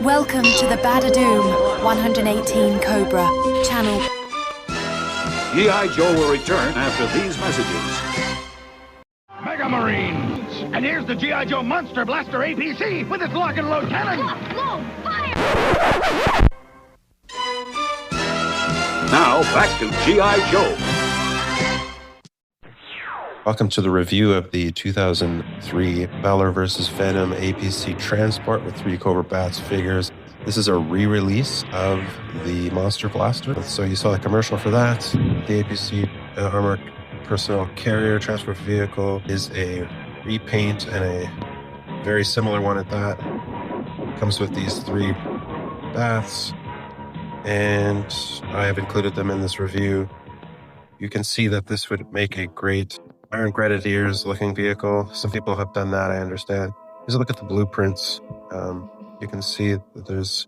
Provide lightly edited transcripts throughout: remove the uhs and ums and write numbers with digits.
Welcome to the B.A.T.s 118 Cobra channel. G.I. Joe will return after these messages. Mega Marines! And here's the G.I. Joe Monster Blaster A.P.C. with its lock and load cannon! Load, fire! Now, back to G.I. Joe. Welcome to the review of the 2003 Valor vs. Venom A.P.C. Transport with 3 Cobra Bats figures. This is a re-release of the Monster Blaster. So you saw the commercial for that. The A.P.C. Armored Personnel Carrier Transport Vehicle is a repaint and a very similar one at that. Comes with these 3 Bats, and I have included them in this review. You can see that this would make a great Iron Grenadiers looking vehicle. Some people have done that, I understand. Here's a look at the blueprints. You can see that there's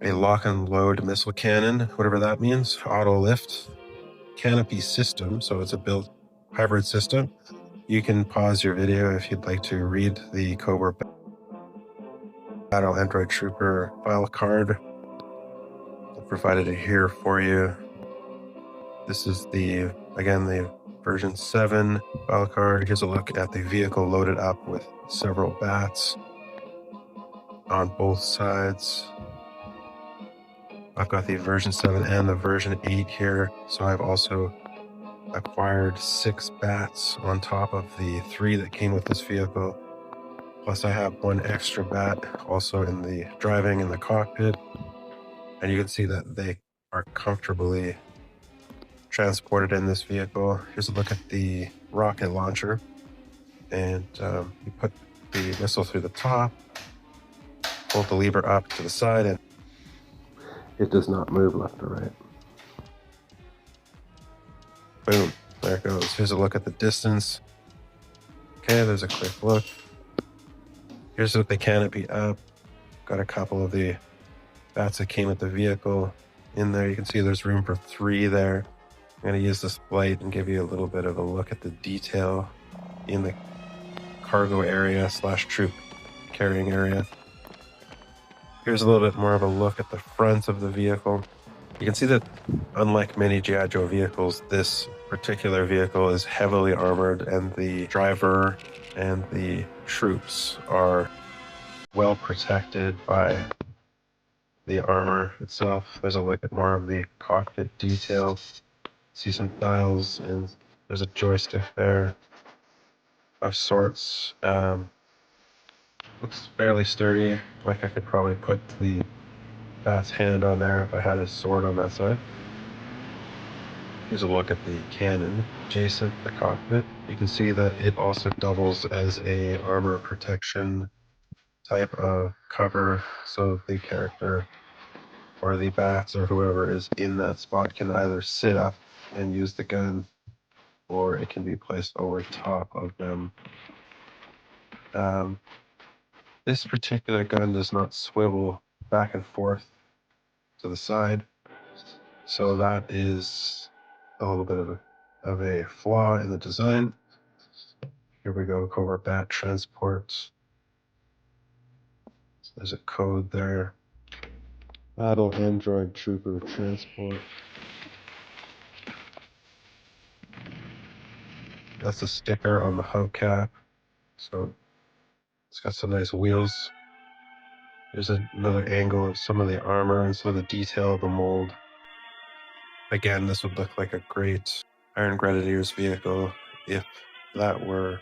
a lock and load missile cannon, whatever that means, auto lift, canopy system, so it's a built hybrid system. You can pause your video if you'd like to read the Cobra Battle Android Trooper file card. I've provided it here for you. This is again, the version 7 file card. Here's a look at the vehicle loaded up with several bats on both sides. I've got the version 7 and the version 8 here. So I've also acquired 6 bats on top of the 3 that came with this vehicle. Plus I have 1 extra bat also in the driving in the cockpit. And you can see that they are comfortably transported in this vehicle. Here's a look at the rocket launcher, and you put the missile through the top, hold the lever up to the side, and it does not move left or right. Boom, there it goes. Here's a look at the distance. Okay, there's a quick look. Here's with the canopy up. Got a couple of the bats that came with the vehicle in there. You can see there's room for 3 there. I'm going to use this light and give you a little bit of a look at the detail in the cargo area / troop carrying area. Here's a little bit more of a look at the front of the vehicle. You can see that unlike many G.I. Joe vehicles, this particular vehicle is heavily armored, and the driver and the troops are well protected by the armor itself. There's a look at more of the cockpit detail. See some dials, and there's a joystick there of sorts. Looks fairly sturdy. Like I could probably put the bat's hand on there if I had his sword on that side. Here's a look at the cannon adjacent to the cockpit. You can see that it also doubles as a armor protection type of cover, so the character or the bats or whoever is in that spot can either sit up and use the gun, or it can be placed over top of them. This particular gun does not swivel back and forth to the side, so that is a little bit of a flaw in the design. Here we go, Cobra Bat Transport. There's a code there. Battle Android Trooper Transport. That's a sticker on the hubcap, so it's got some nice wheels. There's another angle of some of the armor and some of the detail of the mold. Again, this would look like a great Iron Grenadiers vehicle if that were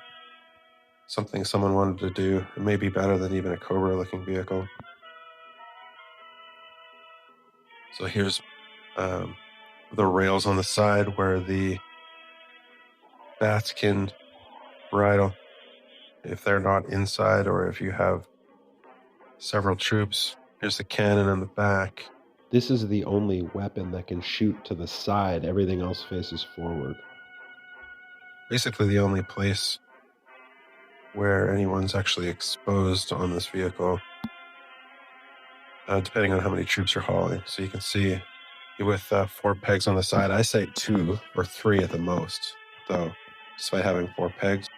something someone wanted to do. It may be better than even a Cobra looking vehicle. So here's the rails on the side where the bats can ride on if they're not inside, or if you have several troops. Here's the cannon in the back. This is the only weapon that can shoot to the side. Everything else faces forward. Basically the only place where anyone's actually exposed on this vehicle, depending on how many troops you're hauling. So you can see with 4 pegs on the side. I say 2 or 3 at the most, though, despite having 4 pegs.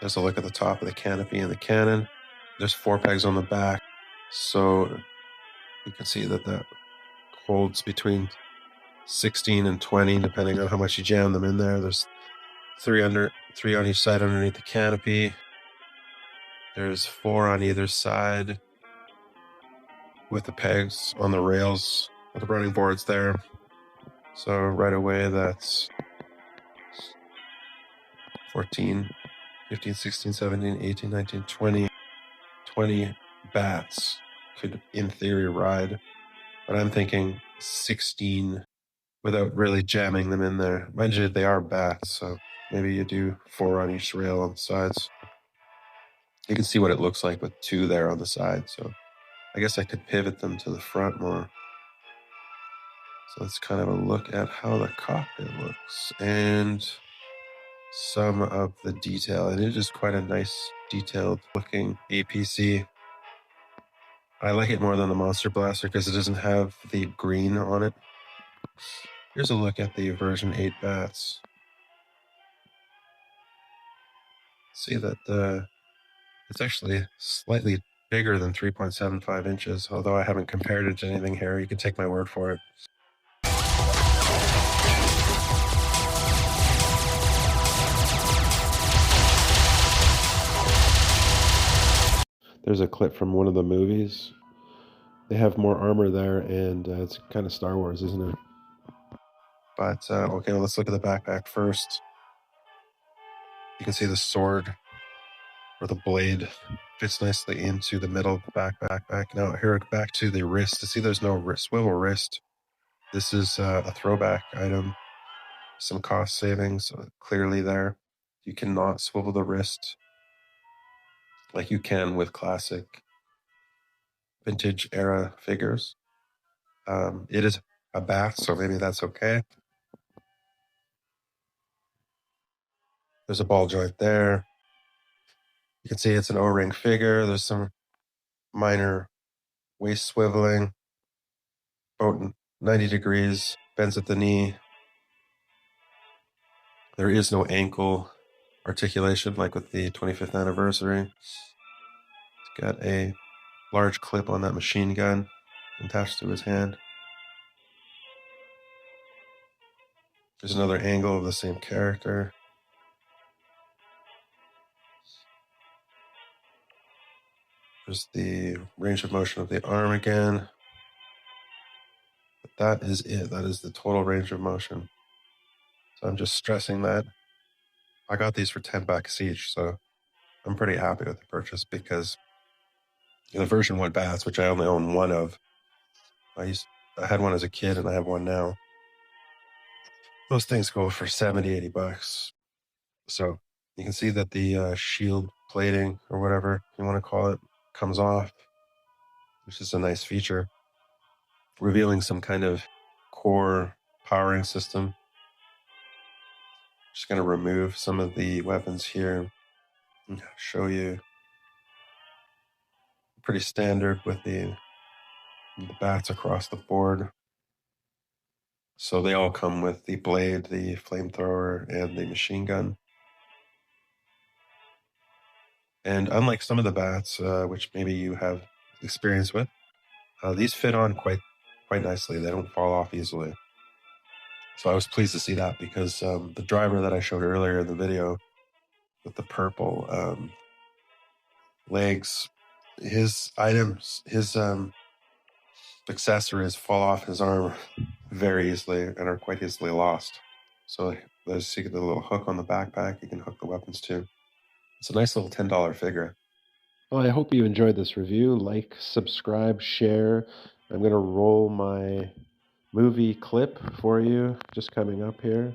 There's a look at the top of the canopy and the cannon. There's 4 pegs on the back. So You can see that that holds between 16 and 20, depending on how much you jam them in there. There's three on each side underneath the canopy. There's 4 on either side with the pegs on the rails with the running boards there. So right away, that's 14, 15, 16, 17, 18, 19, 20. 20 B.A.T.s could, in theory, ride. But I'm thinking 16 without really jamming them in there. Mind you, they are B.A.T.s, so maybe you do 4 on each rail on the sides. You can see what it looks like with 2 there on the side. So I guess I could pivot them to the front more. So let's kind of a look at how the cockpit looks and some of the detail. And it is quite a nice, detailed looking A.P.C. I like it more than the Monster Blaster because it doesn't have the green on it. Here's a look at the version 8 B.A.T.s. See that it's actually slightly bigger than 3.75 inches, although I haven't compared it to anything here. You can take my word for it. There's a clip from one of the movies. They have more armor there, and it's kind of Star Wars, isn't it? But, okay, well, let's look at the backpack first. You can see the sword, or the blade, fits nicely into the middle of the backpack. Now, here, back to the wrist. See, there's no swivel wrist. This is a throwback item. Some cost savings clearly there. You cannot swivel the wrist like you can with classic vintage era figures. It is a B.A.T., so maybe that's okay. There's a ball joint there. You can see it's an O-ring figure. There's some minor waist swiveling, about 90 degrees, bends at the knee. There is no ankle articulation like with the 25th anniversary. It's got a large clip on that machine gun attached to his hand. There's another angle of the same character. There's the range of motion of the arm again. But that is it. That is the total range of motion. So I'm just stressing that. I got these for $10 each, so I'm pretty happy with the purchase because the version 1 B.A.T.s, which I only own 1 of, I had one as a kid and I have one now. Those things go for $70, $80. So you can see that the shield plating, or whatever you want to call it, comes off, which is a nice feature, revealing some kind of core powering system. Just going to remove some of the weapons here and show you. Pretty standard with the B.A.T.s across the board. So they all come with the blade, the flamethrower, and the machine gun. And unlike some of the B.A.T.s, which maybe you have experience with, these fit on quite nicely. They don't fall off easily. So I was pleased to see that because the driver that I showed earlier in the video with the purple legs, his items, his accessories fall off his arm very easily and are quite easily lost. So there's the little hook on the backpack you can hook the weapons to. It's a nice little $10 figure. Well, I hope you enjoyed this review. Like, subscribe, share. I'm going to roll my movie clip for you just coming up here.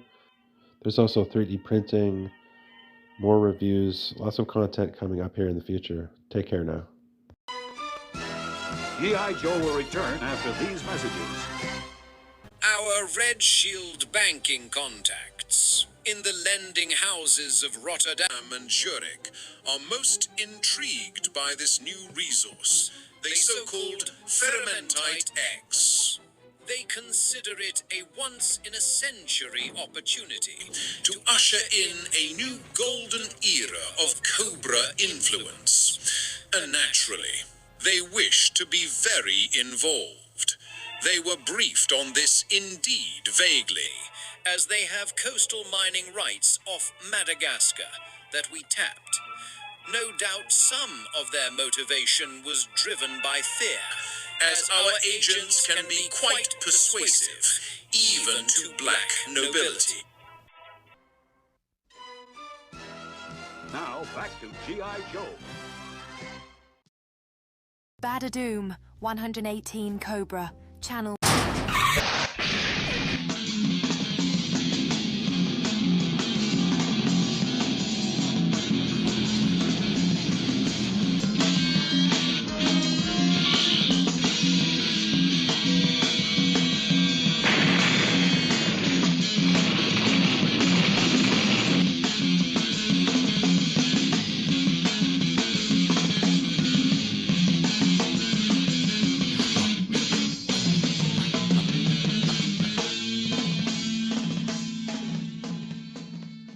There's also 3D printing, more reviews, lots of content coming up here in the future. Take care now. G.I. Joe will return after these messages. Our Red Shield banking contacts in the lending houses of Rotterdam and Zurich are most intrigued by this new resource, the so-called Fermentite X. They consider it a once-in-a-century opportunity to usher in a new golden era of Cobra influence. And naturally, they wish to be very involved. They were briefed on this indeed vaguely, as they have coastal mining rights off Madagascar that we tapped. No doubt some of their motivation was driven by fear, as our agents can be quite persuasive, even to black nobility. Now, back to G.I. Joe. B.A.T.s, 118 Cobra, Channel